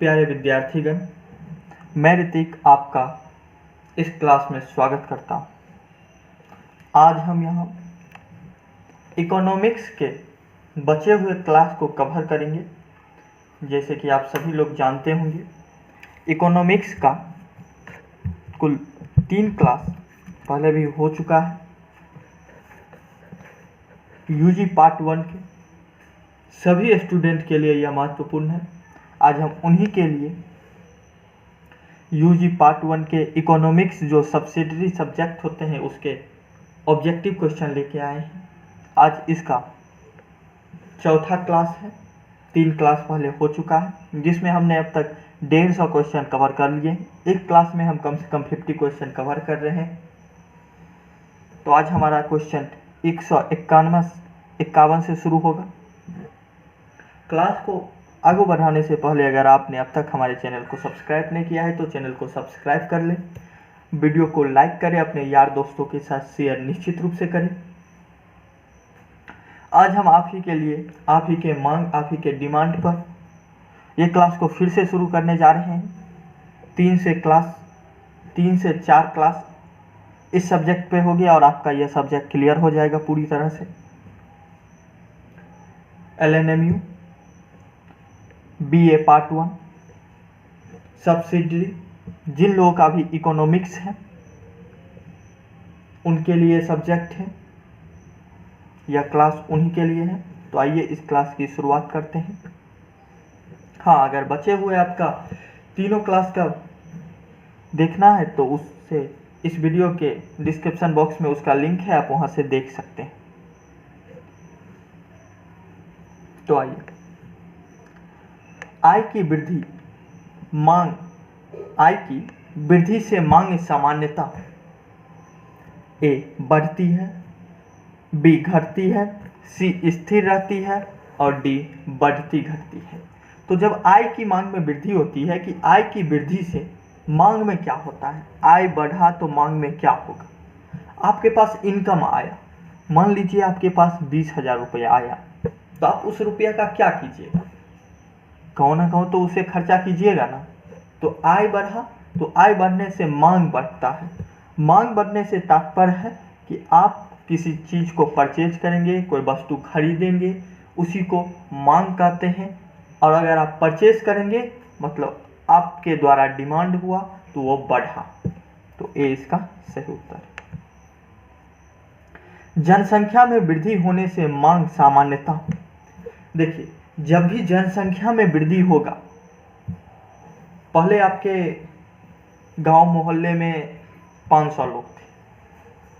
प्यारे विद्यार्थीगण, मैं ऋतिक आपका इस क्लास में स्वागत करता हूँ। आज हम यहाँ इकोनॉमिक्स के बचे हुए क्लास को कवर करेंगे। जैसे कि आप सभी लोग जानते होंगे, इकोनॉमिक्स का कुल 3 क्लास पहले भी हो चुका है। यूजी पार्ट 1 के सभी स्टूडेंट के लिए यह महत्वपूर्ण है। आज हम उन्हीं के लिए यूजी पार्ट 1 के इकोनॉमिक्स जो सब्सिडरी सब्जेक्ट होते हैं उसके ऑब्जेक्टिव क्वेश्चन लेके आए हैं। आज इसका चौथा क्लास है। 3 क्लास पहले हो चुका है जिसमें हमने अब तक 150 क्वेश्चन कवर कर लिए। एक क्लास में हम कम से कम 50 क्वेश्चन कवर कर रहे हैं। तो आज हमारा क्वेश्चन 151 से शुरू होगा। क्लास को आगे बढ़ाने से पहले अगर आपने अब तक हमारे चैनल को सब्सक्राइब नहीं किया है तो चैनल को सब्सक्राइब कर लें। वीडियो को लाइक करें, अपने यार दोस्तों के साथ शेयर निश्चित रूप से करें। आज हम आप ही के लिए, आप ही के मांग, आप ही के डिमांड पर ये क्लास को फिर से शुरू करने जा रहे हैं। 3 से 4 क्लास इस सब्जेक्ट पे होगी और आपका यह सब्जेक्ट क्लियर हो जाएगा पूरी तरह से। LNMU BA पार्ट 1 सब्सिडरी, जिन लोगों का भी इकोनॉमिक्स है उनके लिए सब्जेक्ट है। यह क्लास उन्हीं के लिए है। तो आइए इस क्लास की शुरुआत करते हैं। हाँ, अगर बचे हुए आपका तीनों क्लास का देखना है तो उससे इस वीडियो के डिस्क्रिप्शन बॉक्स में उसका लिंक है, आप वहां से देख सकते हैं। तो आइए, आय की वृद्धि, मांग, आय की वृद्धि से मांग सामान्यता ए बढ़ती है, बी घटती है, सी स्थिर रहती है और डी बढ़ती घटती है। तो जब आय की मांग में वृद्धि होती है कि आय की वृद्धि से मांग में क्या होता है, आय बढ़ा तो मांग में क्या होगा। आपके पास इनकम आया, मान लीजिए आपके पास 20,000 रुपया आया, तो आप उस रुपया का क्या कीजिएगा? कहो ना कहो तो उसे खर्चा कीजिएगा ना। तो आय बढ़ा तो आय बढ़ने से मांग बढ़ता है। मांग बढ़ने से तात्पर्य है कि आप किसी चीज को परचेज करेंगे, कोई वस्तु खरीदेंगे, उसी को मांग कहते हैं। और अगर आप परचेज करेंगे मतलब आपके द्वारा डिमांड हुआ तो वो बढ़ा। तो ए इसका सही उत्तर है। जनसंख्या में वृद्धि होने से मांग सामान्यता। देखिए, जब भी जनसंख्या में वृद्धि होगा, पहले आपके गांव मोहल्ले में 500 लोग थे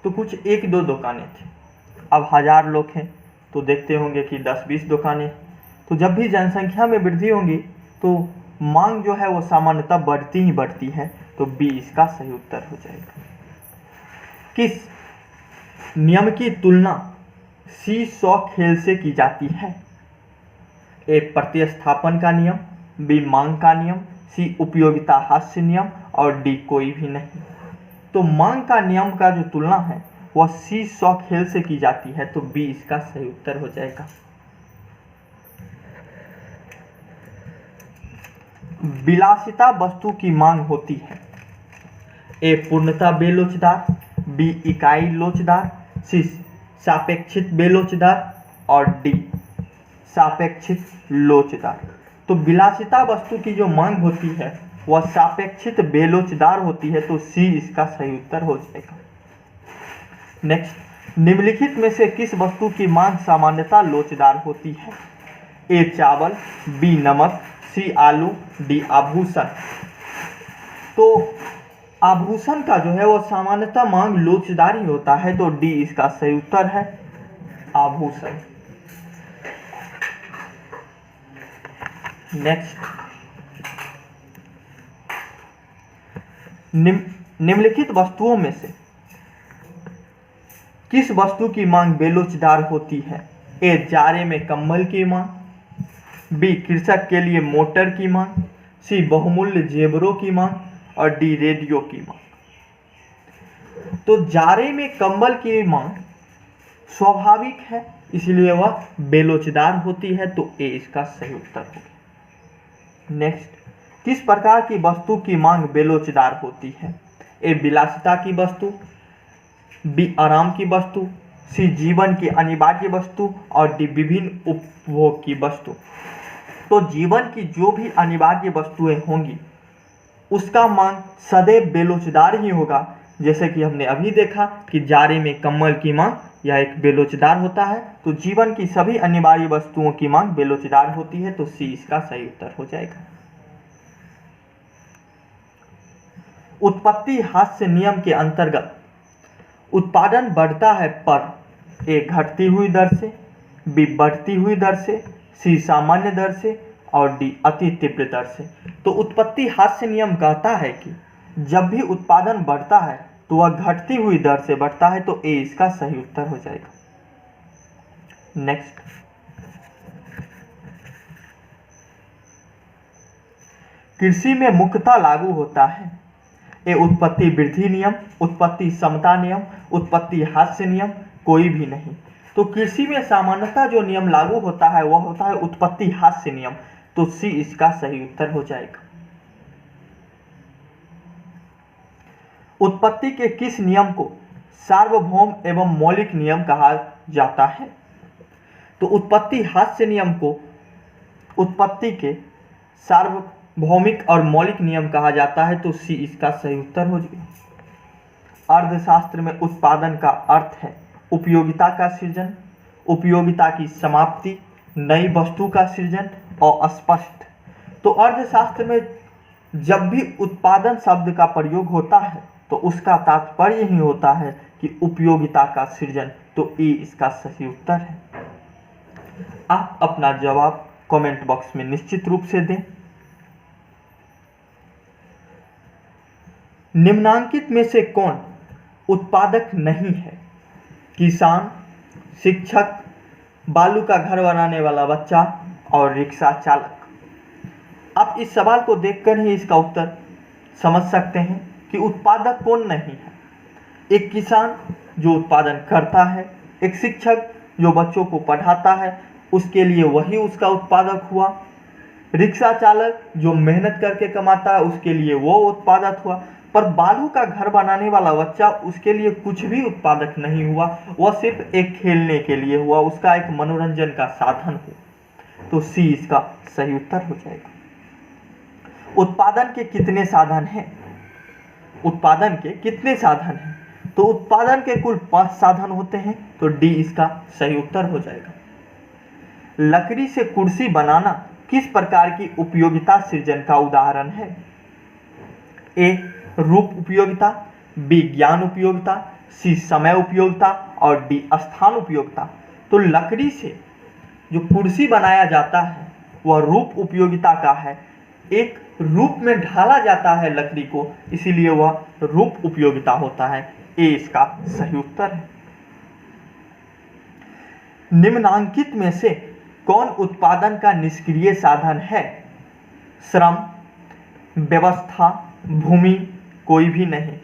तो कुछ 1-2 दुकानें थी। अब 1000 लोग हैं तो देखते होंगे कि 10-20 दुकानें। तो जब भी जनसंख्या में वृद्धि होगी तो मांग जो है वो सामान्यतः बढ़ती ही बढ़ती है। तो बी इसका सही उत्तर हो जाएगा। किस नियम की तुलना सी सॉ खेल से की जाती है? ए प्रतिस्थापन का नियम, बी मांग का नियम, सी उपयोगिता हास्य नियम और डी कोई भी नहीं। तो मांग का नियम का जो तुलना है वह सी सॉ खेल से की जाती है। तो बी इसका सही उत्तर हो जाएगा। विलासिता वस्तु की मांग होती है। ए पूर्णतः बेलोचदार, बी इकाई लोचदार, सी सापेक्षित बेलोचदार और डी सापेक्षित लोचदार। तो विलासिता वस्तु की जो मांग होती है वह सापेक्षित बेलोचदार होती है। तो सी इसका सही उत्तर हो जाएगा। नेक्स्ट, निम्नलिखित में से किस वस्तु की मांग सामान्यतः लोचदार होती है? ए चावल, बी नमक, सी आलू, डी आभूषण। तो आभूषण का जो है वो सामान्यतः मांग लोचदार ही होता है। तो डी इसका सही उत्तर है, आभूषण। नेक्स्ट, निम्नलिखित वस्तुओं में से किस वस्तु की मांग बेलोचदार होती है? ए जाड़े में कंबल की मांग, बी कृषक के लिए मोटर की मांग, सी बहुमूल्य जेवरों की मांग और डी रेडियो की मांग। तो जाड़े में कंबल की मांग स्वाभाविक है, इसलिए वह बेलोचदार होती है। तो ए इसका सही उत्तर होगा। नेक्स्ट, किस प्रकार की वस्तु की मांग बेलोचदार होती है? ए विलासिता की वस्तु, बी आराम की वस्तु, सी जीवन की अनिवार्य वस्तु और डी विभिन्न उपभोग की वस्तु। तो जीवन की जो भी अनिवार्य वस्तुएं होंगी उसका मांग सदैव बेलोचदार ही होगा। जैसे कि हमने अभी देखा कि जाड़े में कम्बल की मांग यह एक बेलोचदार होता है, तो जीवन की सभी अनिवार्य वस्तुओं की मांग बेलोचदार होती है। तो सी इसका सही उत्तर हो जाएगा। उत्पत्ति हास्य नियम के अंतर्गत उत्पादन बढ़ता है पर ए घटती हुई दर से, बी बढ़ती हुई दर से, सी सामान्य दर से और डी अति तीव्र दर से। तो उत्पत्ति हास्य नियम कहता है कि जब भी उत्पादन बढ़ता है तो वह घटती हुई दर से बढ़ता है। तो ए इसका सही उत्तर हो जाएगा। नेक्स्ट, कृषि में मुख्यतः लागू होता है ए उत्पत्ति वृद्धि नियम, उत्पत्ति समता नियम, उत्पत्ति हास्य नियम, कोई भी नहीं। तो कृषि में सामान्यतः जो नियम लागू होता है वह होता है उत्पत्ति हास्य नियम। तो सी इसका सही उत्तर हो जाएगा। उत्पत्ति के किस नियम को सार्वभौम एवं मौलिक नियम कहा जाता है? तो उत्पत्ति हास्य नियम को उत्पत्ति के सार्वभौमिक और मौलिक नियम कहा जाता है। तो सी इसका सही उत्तर हो जाएगा। अर्थशास्त्र में उत्पादन का अर्थ है उपयोगिता का सृजन, उपयोगिता की समाप्ति, नई वस्तु का सृजन और अस्पष्ट। तो अर्थशास्त्र में जब भी उत्पादन शब्द का प्रयोग होता है तो उसका तात्पर्य ही होता है कि उपयोगिता का सृजन। तो ए इसका सही उत्तर है। आप अपना जवाब कमेंट बॉक्स में निश्चित रूप से दें। निम्नांकित में से कौन उत्पादक नहीं है? किसान, शिक्षक, बालू का घर बनाने वाला बच्चा और रिक्शा चालक। आप इस सवाल को देखकर ही इसका उत्तर समझ सकते हैं कि उत्पादक कौन नहीं है। एक किसान जो उत्पादन करता है, एक शिक्षक जो बच्चों को पढ़ाता है, उसके लिए वही उसका उत्पादक हुआ। रिक्शा चालक जो मेहनत करके कमाता है उसके लिए वो उत्पादक हुआ। पर बालू का घर बनाने वाला बच्चा, उसके लिए कुछ भी उत्पादक नहीं हुआ, वह सिर्फ एक खेलने के लिए हुआ, उसका एक मनोरंजन का साधन हुआ। तो सी इसका सही उत्तर हो जाएगा। उत्पादन के कितने साधन हैं? उत्पादन के कितने साधन हैं? तो उत्पादन के कुल 5 साधन होते हैं। तो डी इसका सही उत्तर हो जाएगा। लकड़ी से कुर्सी बनाना किस प्रकार की उपयोगिता सृजन का उदाहरण है? ए रूप उपयोगिता, बी ज्ञान उपयोगिता, सी समय उपयोगिता और डी स्थान उपयोगिता। तो लकड़ी से जो कुर्सी बनाया जाता है वह रूप उपयोगिता का है। एक रूप में ढाला जाता है लकड़ी को, इसीलिए वह रूप उपयोगिता होता है। ए इसका सही उत्तर है। निम्नांकित में से कौन उत्पादन का निष्क्रिय साधन है? श्रम, व्यवस्था, भूमि, कोई भी नहीं।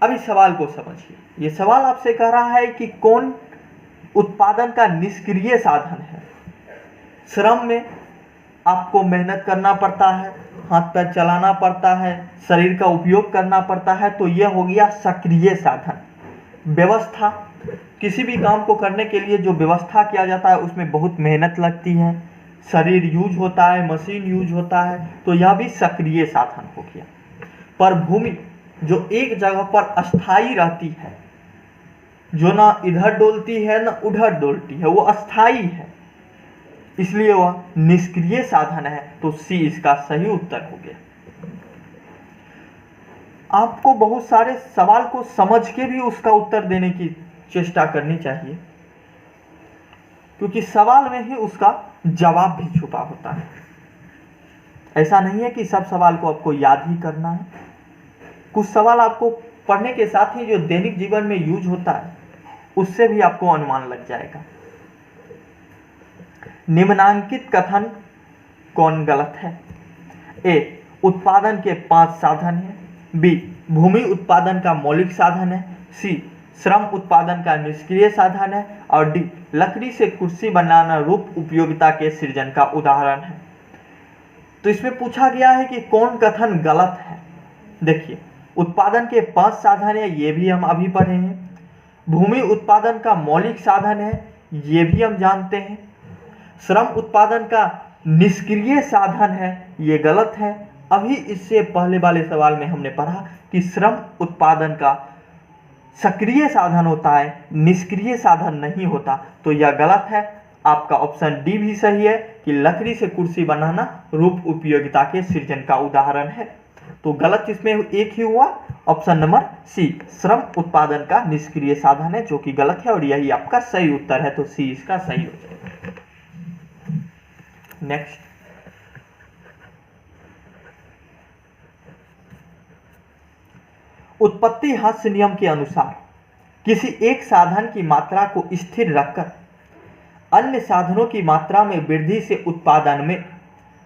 अब इस सवाल को समझिए। ये सवाल आपसे कह रहा है कि कौन उत्पादन का निष्क्रिय साधन है। श्रम में आपको मेहनत करना पड़ता है, हाथ पैर चलाना पड़ता है, शरीर का उपयोग करना पड़ता है, तो यह हो गया सक्रिय साधन। व्यवस्था, किसी भी काम को करने के लिए जो व्यवस्था किया जाता है उसमें बहुत मेहनत लगती है, शरीर यूज होता है, मशीन यूज होता है, तो यह भी सक्रिय साधन हो गया। पर भूमि जो एक जगह पर अस्थाई रहती है, जो ना इधर डोलती है ना उधर डोलती है, वो अस्थाई है, इसलिए वह निष्क्रिय साधन है। तो सी इसका सही उत्तर हो गया। आपको बहुत सारे सवाल को समझ के भी उसका उत्तर देने की चेष्टा करनी चाहिए, क्योंकि सवाल में ही उसका जवाब भी छुपा होता है। ऐसा नहीं है कि सब सवाल को आपको याद ही करना है। कुछ सवाल आपको पढ़ने के साथ ही जो दैनिक जीवन में यूज होता है उससे भी आपको अनुमान लग जाएगा। निम्नांकित कथन कौन गलत है? ए उत्पादन के 5 साधन हैं, बी भूमि उत्पादन का मौलिक साधन है, सी श्रम उत्पादन का निष्क्रिय साधन है और डी लकड़ी से कुर्सी बनाना रूप उपयोगिता के सृजन का उदाहरण है। तो इसमें पूछा गया है कि कौन कथन गलत है। देखिए, उत्पादन के 5 साधन है, ये भी हम अभी पढ़े हैं। भूमि उत्पादन का मौलिक साधन है, ये भी हम जानते हैं। श्रम उत्पादन का निष्क्रिय साधन है, ये गलत है। अभी इससे पहले वाले सवाल में हमने पढ़ा कि श्रम उत्पादन का सक्रिय साधन होता है, निष्क्रिय साधन नहीं होता, तो यह गलत है। आपका ऑप्शन डी भी सही है कि लकड़ी से कुर्सी बनाना रूप उपयोगिता के सृजन का उदाहरण है। तो गलत इसमें एक ही हुआ, ऑप्शन नंबर सी, श्रम उत्पादन का निष्क्रिय साधन है, जो कि गलत है और यही आपका सही उत्तर है। तो सी इसका सही हो जाएगा। नेक्स्ट, उत्पत्ति ह्रास नियम के अनुसार किसी एक साधन की मात्रा को स्थिर रखकर अन्य साधनों की मात्रा में वृद्धि से उत्पादन में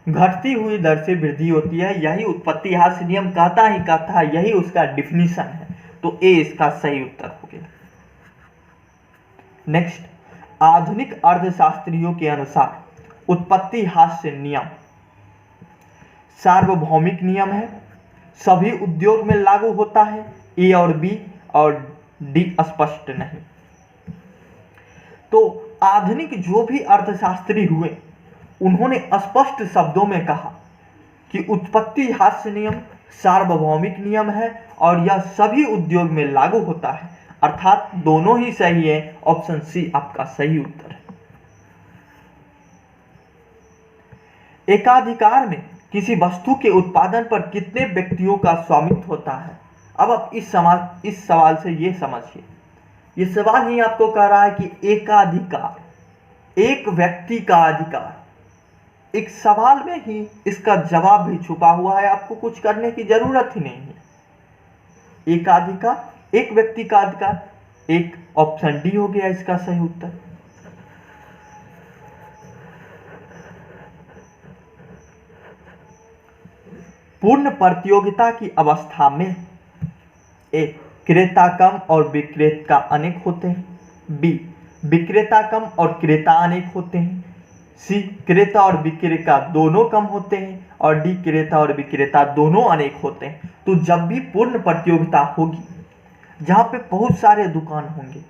घटती हुई दर से वृद्धि होती है। यही उत्पत्ति ह्रास नियम कहता है, यही उसका डिफिनीशन है। तो ए इसका सही उत्तर हो गया। नेक्स्ट, आधुनिक अर्थशास्त्रियों के अनुसार उत्पत्ति ह्रास नियम सार्वभौमिक नियम है, सभी उद्योग में लागू होता है। ए और बी और डी स्पष्ट नहीं। तो आधुनिक जो भी अर्थशास्त्री हुए उन्होंने स्पष्ट शब्दों में कहा कि उत्पत्ति ह्रास नियम सार्वभौमिक नियम है और यह सभी उद्योग में लागू होता है, अर्थात दोनों ही सही है। ऑप्शन सी आपका सही उत्तर है। एकाधिकार में किसी वस्तु के उत्पादन पर कितने व्यक्तियों का स्वामित्व होता है। अब आप इस सवाल से ये समझिए, ये सवाल ही आपको कह रहा है कि एकाधिकार, एक व्यक्ति का अधिकार। एक सवाल में ही इसका जवाब भी छुपा हुआ है, आपको कुछ करने की जरूरत ही नहीं है। एकाधिकार, एक व्यक्ति का अधिकार, एक ऑप्शन डी हो गया इसका सही उत्तर। पूर्ण प्रतियोगिता की अवस्था में ए, क्रेता कम और विक्रेता अनेक होते हैं। बी, विक्रेता कम और क्रेता अनेक होते हैं। सी, क्रेता और विक्रेता दोनों कम होते हैं। और डी, क्रेता और विक्रेता दोनों अनेक होते हैं। तो जब भी पूर्ण प्रतियोगिता होगी, जहां पे बहुत सारे दुकान होंगे,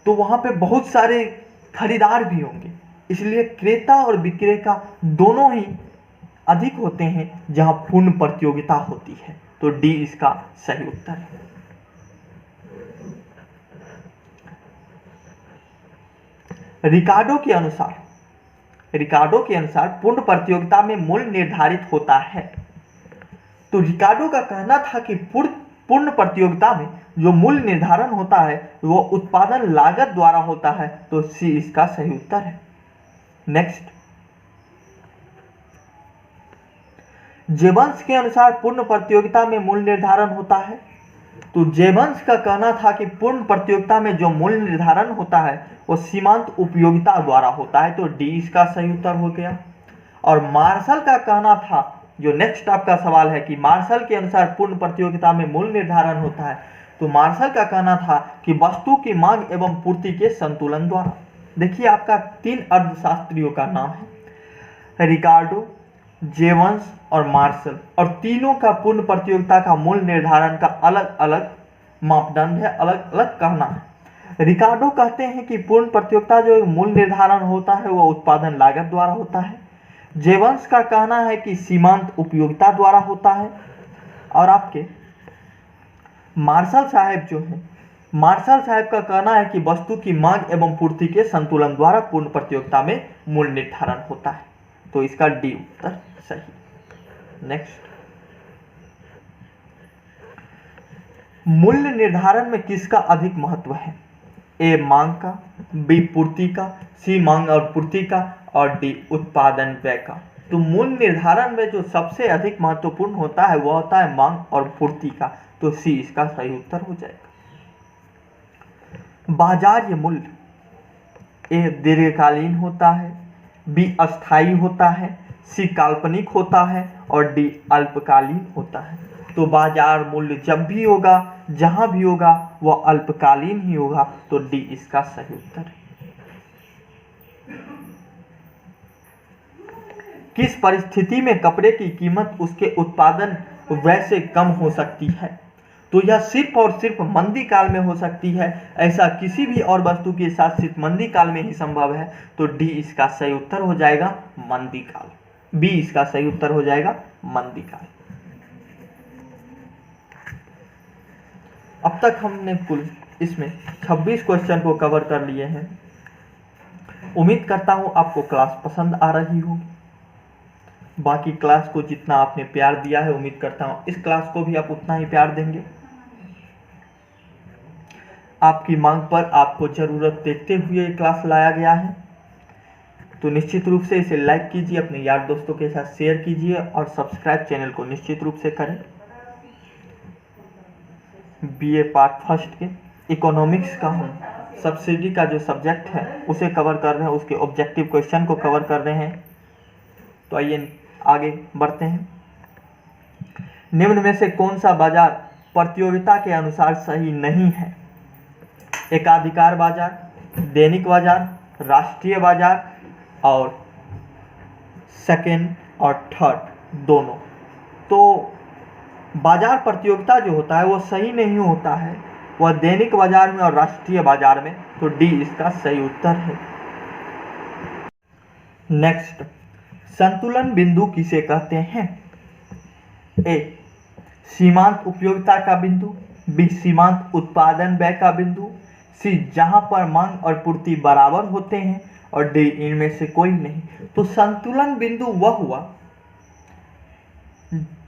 तो वहां पे बहुत सारे खरीदार भी होंगे, इसलिए क्रेता और विक्रेता दोनों ही अधिक होते हैं जहां पूर्ण प्रतियोगिता होती है। तो डी इसका सही उत्तर है। रिकार्डो के अनुसार पूर्ण प्रतियोगिता में मूल्य निर्धारित होता है। तो रिकार्डो का कहना था कि पूर्ण प्रतियोगिता में जो मूल्य निर्धारण होता है वो उत्पादन लागत द्वारा होता है। तो सी इसका सही उत्तर है। नेक्स्ट, जेबन्स के अनुसार पूर्ण प्रतियोगिता में मूल्य निर्धारण होता है। तो जेबन्स का कहना था कि पूर्ण प्रतियोगिता में जो मूल्य निर्धारण होता है वो सीमांत उपयोगिता द्वारा होता है। तो डी इसका सही उत्तर हो गया। और मार्शल का कहना था, जो नेक्स्ट आपका सवाल है कि मार्शल के अनुसार पूर्ण प्रतियोगिता में मूल्य निर्धारण होता है, तो मार्शल का कहना था कि वस्तु की मांग एवं पूर्ति के संतुलन द्वारा। देखिए, आपका 3 अर्थशास्त्रियों का नाम है, रिकार्डो, जेबन्स और मार्शल, और तीनों का पूर्ण प्रतियोगिता का मूल्य निर्धारण का अलग अलग मापदंड है, अलग अलग कहना है। रिकार्डो कहते हैं कि पूर्ण प्रतियोगिता जो मूल्य निर्धारण होता है वो उत्पादन लागत द्वारा होता है। जेबन्स का कहना है कि सीमांत उपयोगिता द्वारा होता है। और आपके मार्शल साहब जो है, मार्शल साहब का कहना है कि वस्तु की मांग एवं पूर्ति के संतुलन द्वारा पूर्ण प्रतियोगिता में मूल्य निर्धारण होता है। तो इसका डी उत्तर सही। नेक्स्ट, मूल्य निर्धारण में किसका अधिक महत्व है। ए, मांग का, बी, पूर्ति का, सी, मांग और पूर्ति का, और डी, उत्पादन व्यय का। तो मूल्य निर्धारण में जो सबसे अधिक महत्वपूर्ण होता है वह होता है मांग और पूर्ति का। तो सी इसका सही उत्तर हो जाएगा। बाजार्य मूल्य ए, दीर्घकालीन होता है, बी, अस्थायी होता है, सी, काल्पनिक होता है, और डी, अल्पकालीन होता है। तो बाजार मूल्य जब भी होगा, जहां भी होगा, वह अल्पकालीन ही होगा। तो डी इसका सही उत्तर है। किस परिस्थिति में कपड़े की कीमत उसके उत्पादन व्यय से कम हो सकती है? तो यह सिर्फ और सिर्फ मंदी काल में हो सकती है। ऐसा किसी भी और वस्तु के साथ सिर्फ मंदी काल में ही संभव है। तो डी इसका सही उत्तर हो जाएगा मंदी काल। बी इसका सही उत्तर हो जाएगा मंदी काल। अब तक हमने कुल इसमें 26 क्वेश्चन को कवर कर लिए हैं। उम्मीद करता हूं आपको क्लास पसंद आ रही होगी। बाकी क्लास को जितना आपने प्यार दिया है, उम्मीद करता हूं इस क्लास को भी आप उतना ही प्यार देंगे। आपकी मांग पर, आपको जरूरत देखते हुए ये क्लास लाया गया है, तो निश्चित रूप से इसे लाइक कीजिए, अपने यार दोस्तों के साथ शेयर कीजिए और सब्सक्राइब चैनल को निश्चित रूप से करें। बीए पार्ट फर्स्ट के इकोनॉमिक्स का हम सब्सिडी का जो सब्जेक्ट है उसे कवर कर रहे हैं, उसके ऑब्जेक्टिव क्वेश्चन को कवर कर रहे हैं। तो आइए आगे बढ़ते हैं। निम्न में से कौन सा बाजार प्रतियोगिता के अनुसार सही नहीं है? एकाधिकार बाजार, दैनिक बाजार, राष्ट्रीय बाजार और सेकेंड और थर्ड दोनों। तो बाजार प्रतियोगिता जो होता है वो सही नहीं होता है, वह दैनिक बाजार में और राष्ट्रीय बाजार में। तो डी इसका सही उत्तर है। नेक्स्ट, संतुलन बिंदु किसे कहते हैं? ए सीमांत उपयोगिता का बिंदु, बी सीमांत उत्पादन व्यय का बिंदु, सी जहां पर मांग और पूर्ति बराबर होते हैं, और डी इनमें से कोई नहीं। तो संतुलन बिंदु वह हुआ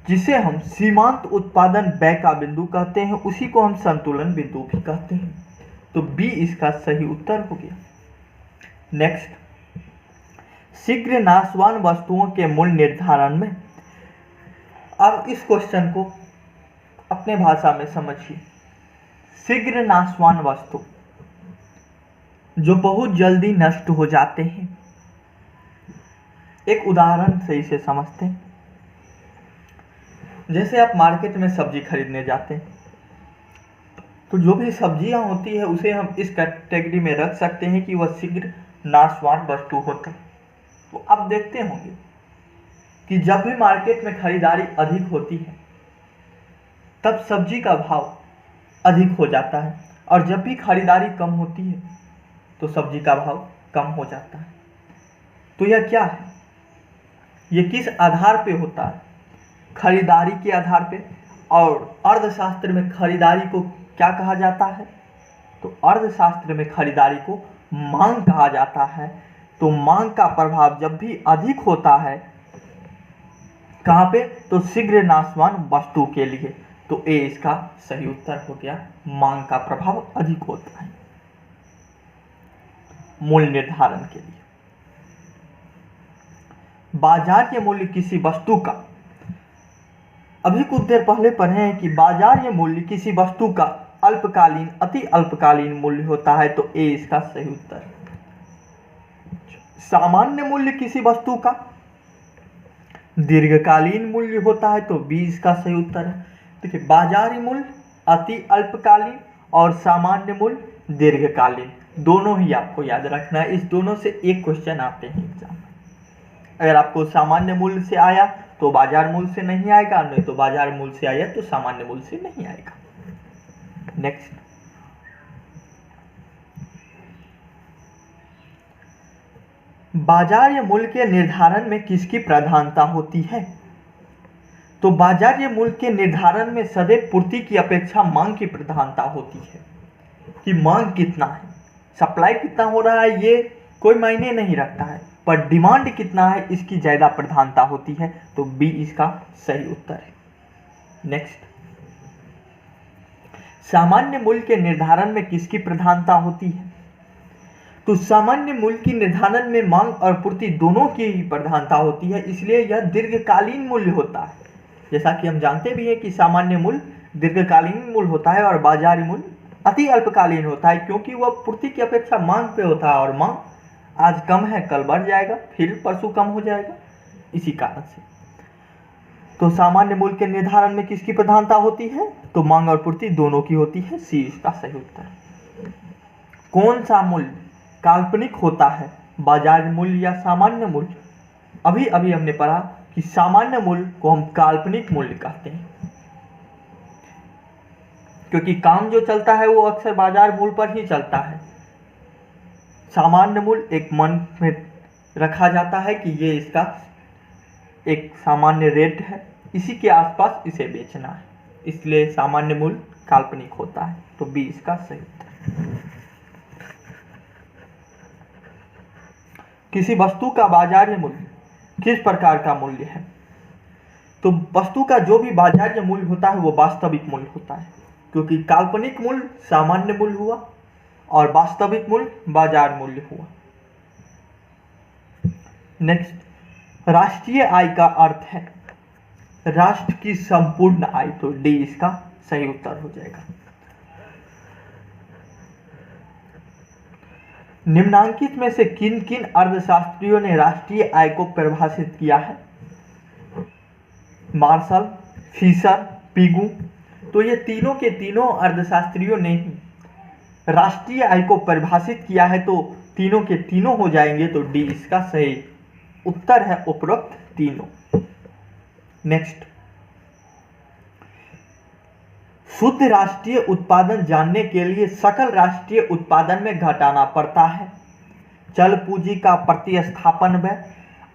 जिसे हम सीमांत उत्पादन व्यय का बिंदु कहते हैं, उसी को हम संतुलन बिंदु भी कहते हैं। तो बी इसका सही उत्तर हो गया। नेक्स्ट, शीघ्र नाशवान वस्तुओं के मूल्य निर्धारण में, अब इस क्वेश्चन को अपने भाषा में समझिए। शीघ्र नाशवान वस्तु जो बहुत जल्दी नष्ट हो जाते हैं। एक उदाहरण से इसे समझते हैं। जैसे आप मार्केट में सब्जी खरीदने जाते हैं, तो जो भी सब्जियां होती है उसे हम इस कैटेगरी में रख सकते हैं कि वह शीघ्र नाशवान वस्तु होता है। तो आप देखते होंगे कि जब भी मार्केट में खरीदारी अधिक होती है तब सब्जी का भाव अधिक हो जाता है, और जब भी खरीदारी कम होती है तो सब्जी का भाव कम हो जाता है। तो यह क्या है? यह किस आधार पे होता है? खरीदारी के आधार पे। और अर्थशास्त्र में खरीदारी को क्या कहा जाता है? तो अर्थशास्त्र में खरीदारी को मांग कहा जाता है। तो मांग का प्रभाव जब भी अधिक होता है, कहाँ पे? तो शीघ्र नाशवान वस्तु के लिए। तो ए इसका सही उत्तर हो गया। मांग का प्रभाव अधिक होता है मूल्य निर्धारण के लिए। बाजार मूल्य किसी वस्तु का, अभी कुछ देर पहले पढ़े हैं कि बाजार मूल्य किसी वस्तु का अल्पकालीन, अति अल्पकालीन मूल्य होता है। तो ए इसका सही उत्तर है। सामान्य मूल्य किसी वस्तु का दीर्घकालीन मूल्य होता है। तो बी इसका सही उत्तर है। देखिए, बाजारी मूल्य अति अल्पकालीन और सामान्य मूल्य दीर्घकालीन, दोनों ही आपको याद रखना है। इस दोनों से एक क्वेश्चन आते हैं एग्जाम में। अगर आपको सामान्य मूल्य से आया तो बाजार मूल्य से नहीं आएगा, नहीं तो बाजार मूल्य से आया तो सामान्य मूल्य से नहीं आएगा। नेक्स्ट, बाजार मूल्य के निर्धारण में किसकी प्रधानता होती है? तो बाजार मूल्य के निर्धारण में सदैव पूर्ति की अपेक्षा मांग की प्रधानता होती है। कि मांग कितना है, सप्लाई कितना हो रहा है, ये कोई मायने नहीं रखता है, पर डिमांड कितना है इसकी ज्यादा प्रधानता होती है। तो बी इसका सही उत्तर है। नेक्स्ट, सामान्य मूल्य के निर्धारण में किसकी प्रधानता होती है? तो सामान्य मूल्य की निर्धारण में मांग और पूर्ति दोनों की प्रधानता होती है, इसलिए यह दीर्घकालीन मूल्य होता है। जैसा कि हम जानते भी हैं कि सामान्य मूल्य दीर्घकालीन मूल्य होता है और बाजार मूल्य अति अल्पकालीन होता है, क्योंकि वह पूर्ति की अपेक्षा मांग पे होता है, और मांग आज कम है कल बढ़ जाएगा, फिर परसों कम हो जाएगा, इसी कारण से। तो सामान्य मूल्य के निर्धारण में किसकी प्रधानता होती है? तो मांग और पूर्ति दोनों की होती है। सी इसका सही उत्तर। कौन सा मूल्य काल्पनिक होता है, बाजार मूल्य या सामान्य मूल्य? अभी अभी हमने पढ़ा कि सामान्य मूल्य को हम काल्पनिक मूल्य कहते हैं, क्योंकि काम जो चलता है वो अक्सर बाजार मूल्य पर ही चलता है। सामान्य मूल्य एक मन में रखा जाता है कि ये इसका एक सामान्य रेट है, इसी के आसपास इसे बेचना है, इसलिए सामान्य मूल्य काल्पनिक होता है। तो बी इसका सही उत्तर। किसी वस्तु का बाजारी मूल्य किस प्रकार का मूल्य है? तो वस्तु का जो भी बाजारी मूल्य होता है वो वास्तविक मूल्य होता है, क्योंकि काल्पनिक मूल्य सामान्य मूल्य हुआ और वास्तविक मूल्य बाजार मूल्य हुआ। नेक्स्ट, राष्ट्रीय आय का अर्थ है राष्ट्र की संपूर्ण आय। तो डी इसका सही उत्तर हो जाएगा। निम्नांकित में से किन किन अर्थशास्त्रियों ने राष्ट्रीय आय को परिभाषित किया है? Marshall, Fisher, Pigou. तो ये तीनों के तीनों अर्थशास्त्रियों ने ही राष्ट्रीय आय को परिभाषित किया है, तो तीनों के तीनों हो जाएंगे। तो डी इसका सही उत्तर है, उपरोक्त तीनों। नेक्स्ट, शुद्ध राष्ट्रीय उत्पादन जानने के लिए सकल राष्ट्रीय उत्पादन में घटाना पड़ता है चल पूंजी का प्रतिस्थापन व्यय,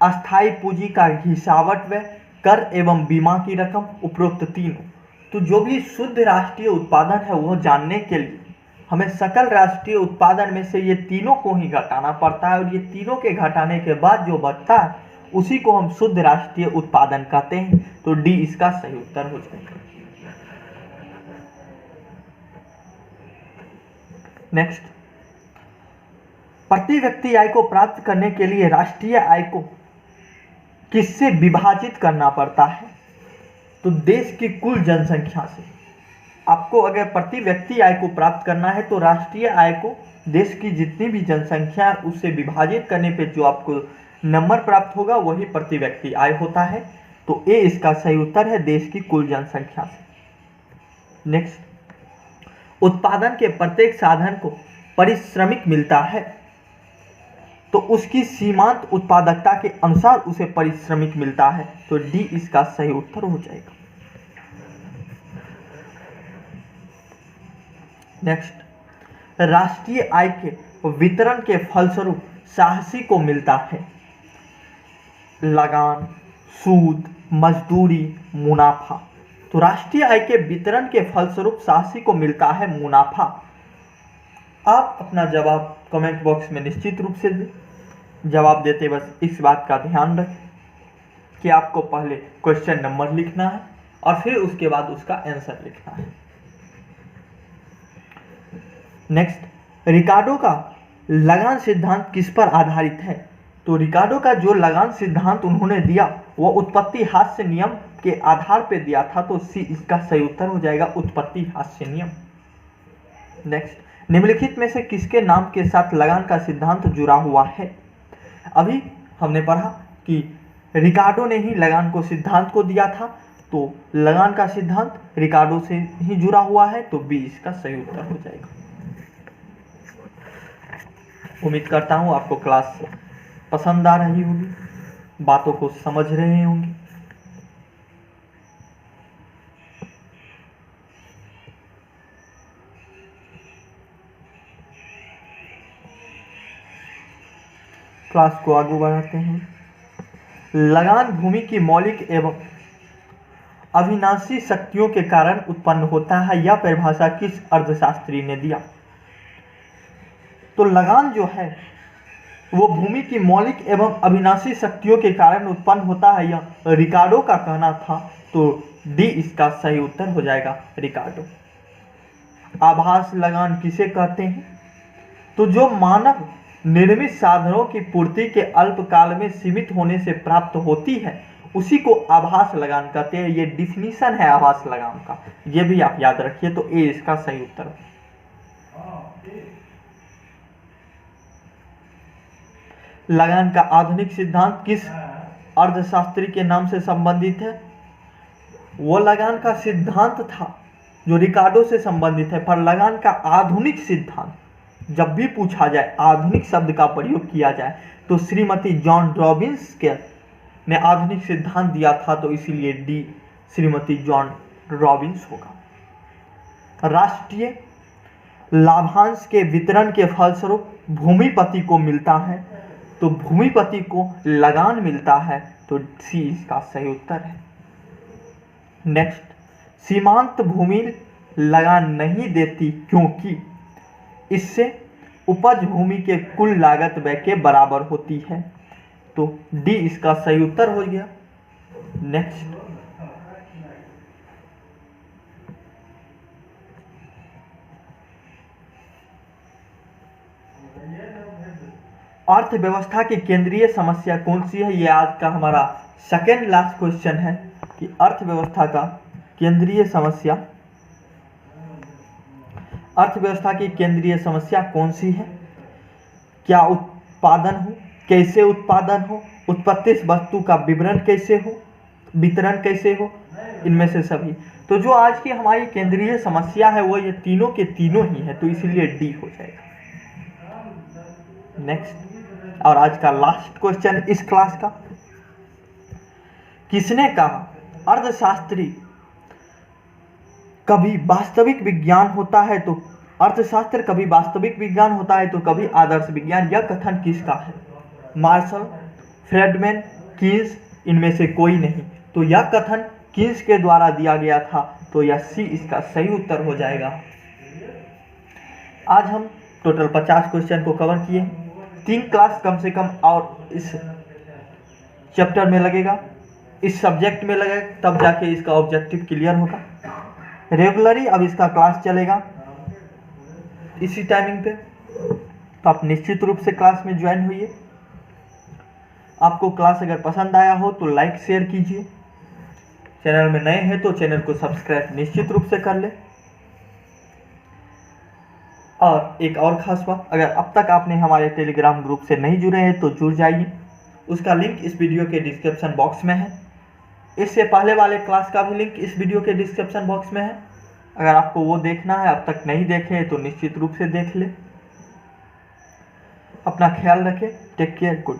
अस्थायी पूंजी का हिसावट व्यय, कर एवं बीमा की रकम, उपरोक्त तीनों। तो जो भी शुद्ध राष्ट्रीय उत्पादन है वह जानने के लिए हमें सकल राष्ट्रीय उत्पादन में से ये तीनों को ही घटाना पड़ता है, और ये तीनों के घटाने के बाद जो बचता है उसी को हम शुद्ध राष्ट्रीय उत्पादन कहते हैं। तो डी इसका सही उत्तर हो जाएगा। नेक्स्ट, प्रति व्यक्ति आय को प्राप्त करने के लिए राष्ट्रीय आय को किससे विभाजित करना पड़ता है? तो देश की कुल जनसंख्या से। आपको अगर प्रति व्यक्ति आय को प्राप्त करना है तो राष्ट्रीय आय को देश की जितनी भी जनसंख्या है उससे विभाजित करने पे जो आपको नंबर प्राप्त होगा वही प्रति व्यक्ति आय होता है। तो ए इसका सही उत्तर है, देश की कुल जनसंख्या से। नेक्स्ट, उत्पादन के प्रत्येक साधन को पारिश्रमिक मिलता है, तो उसकी सीमांत उत्पादकता के अनुसार उसे पारिश्रमिक मिलता है। तो डी इसका सही उत्तर हो जाएगा। नेक्स्ट, राष्ट्रीय आय के वितरण के फलस्वरूप साहसी को मिलता है लगान, सूद, मजदूरी, मुनाफा। तो राष्ट्रीय आय के वितरण के फलस्वरूप साहसी को मिलता है मुनाफा। आप अपना जवाब कमेंट बॉक्स में निश्चित रूप से दें। जवाब देते बस इस बात का ध्यान रखें कि आपको पहले क्वेश्चन नंबर लिखना है और फिर उसके बाद उसका आंसर लिखना है। नेक्स्ट, रिकार्डो का लगान सिद्धांत किस पर आधारित है? तो रिकार्डो का जो लगान सिद्धांत उन्होंने दिया वो उत्पत्ति हास्य नियम के आधार पर दिया था। तो सी इसका सही उत्तर हो जाएगा, उत्पत्ति हास्य नियम। नेक्स्ट, निम्नलिखित में से किसके नाम के साथ लगान का सिद्धांत जुड़ा हुआ है? अभी हमने पढ़ा कि रिकार्डो ने ही लगान को सिद्धांत को दिया था, तो लगान का सिद्धांत रिकार्डो से ही जुड़ा हुआ है। तो बी इसका सही उत्तर हो जाएगा। उम्मीद करता हूँ आपको क्लास पसंद आ रही होगी, बातों को समझ रहे होंगे। क्लास को आगे बढ़ाते हैं। लगान भूमि की मौलिक एवं अविनाशी शक्तियों के कारण उत्पन्न होता है, यह परिभाषा किस अर्थशास्त्री ने दिया? तो लगान जो है वो भूमि की मौलिक एवं अविनाशी शक्तियों के कारण उत्पन्न होता है, यह रिकार्डो का कहना था। तो डी इसका सही उत्तर हो जाएगा, रिकार्डो। आभास लगान किसे कहते हैं? तो जो मानव निर्मित साधनों की पूर्ति के अल्पकाल में सीमित होने से प्राप्त होती है उसी को आभास लगान कहते हैं। ये डिफिनीशन है आभास लगान का, ये भी आप याद रखिए। तो ए इसका सही उत्तर है। लगान का आधुनिक सिद्धांत किस अर्थशास्त्री के नाम से संबंधित है? वो लगान का सिद्धांत था जो रिकार्डो से संबंधित है, पर लगान का आधुनिक सिद्धांत जब भी पूछा जाए, आधुनिक शब्द का प्रयोग किया जाए, तो श्रीमती जॉन रॉबिन्स के ने आधुनिक सिद्धांत दिया था, तो इसीलिए डी श्रीमती जॉन रॉबिन्स होगा। राष्ट्रीय लाभांश के वितरण के फलस्वरूप भूमिपति को मिलता है, तो भूमिपति को लगान मिलता है, तो सी इसका सही उत्तर है। नेक्स्ट, सीमांत भूमि लगान नहीं देती क्योंकि इससे उपज भूमि के कुल लागत व्यय के बराबर होती है, तो डी इसका सही उत्तर हो गया। नेक्स्ट, अर्थव्यवस्था की केंद्रीय समस्या कौन सी है? ये आज का हमारा सेकेंड लास्ट क्वेश्चन है कि अर्थव्यवस्था का केंद्रीय समस्या, अर्थव्यवस्था की केंद्रीय समस्या कौन सी है? क्या उत्पादन हो, कैसे उत्पादन हो, उत्पत्ति वस्तु का विवरण कैसे हो, वितरण कैसे हो, इनमें से सभी। तो जो आज की हमारी केंद्रीय समस्या है वो ये तीनों के तीनों ही है, तो इसीलिए डी हो जाएगा। नेक्स्ट, और आज का लास्ट क्वेश्चन इस क्लास का, किसने कहा अर्थशास्त्री कभी वास्तविक विज्ञान होता है, तो अर्थशास्त्र कभी वास्तविक विज्ञान होता है तो कभी आदर्श विज्ञान। यह कथन किसका है? मार्शल, फ्रेडमैन, कीन्स, इनमें से कोई नहीं। तो यह कथन कीन्स के द्वारा दिया गया था, तो यह सी इसका सही उत्तर हो जाएगा। आज हम टोटल 50 क्वेश्चन को कवर किए। 3 क्लास कम से कम और इस चैप्टर में लगेगा, इस सब्जेक्ट में लगेगा, तब जाके इसका ऑब्जेक्टिव क्लियर होगा। रेगुलरली अब इसका क्लास चलेगा इसी टाइमिंग पे, तो आप निश्चित रूप से क्लास में ज्वाइन होइए। आपको क्लास अगर पसंद आया हो तो लाइक शेयर कीजिए। चैनल में नए हैं तो चैनल को सब्सक्राइब निश्चित रूप से कर ले। और एक और खास बात, अगर अब तक आपने हमारे टेलीग्राम ग्रुप से नहीं जुड़े हैं तो जुड़ जाइए, उसका लिंक इस वीडियो के डिस्क्रिप्शन बॉक्स में है। इससे पहले वाले क्लास का भी लिंक इस वीडियो के डिस्क्रिप्शन बॉक्स में है। अगर आपको वो देखना है, अब तक नहीं देखे तो निश्चित रूप से देख ले। अपना ख्याल रखें। Take care, good.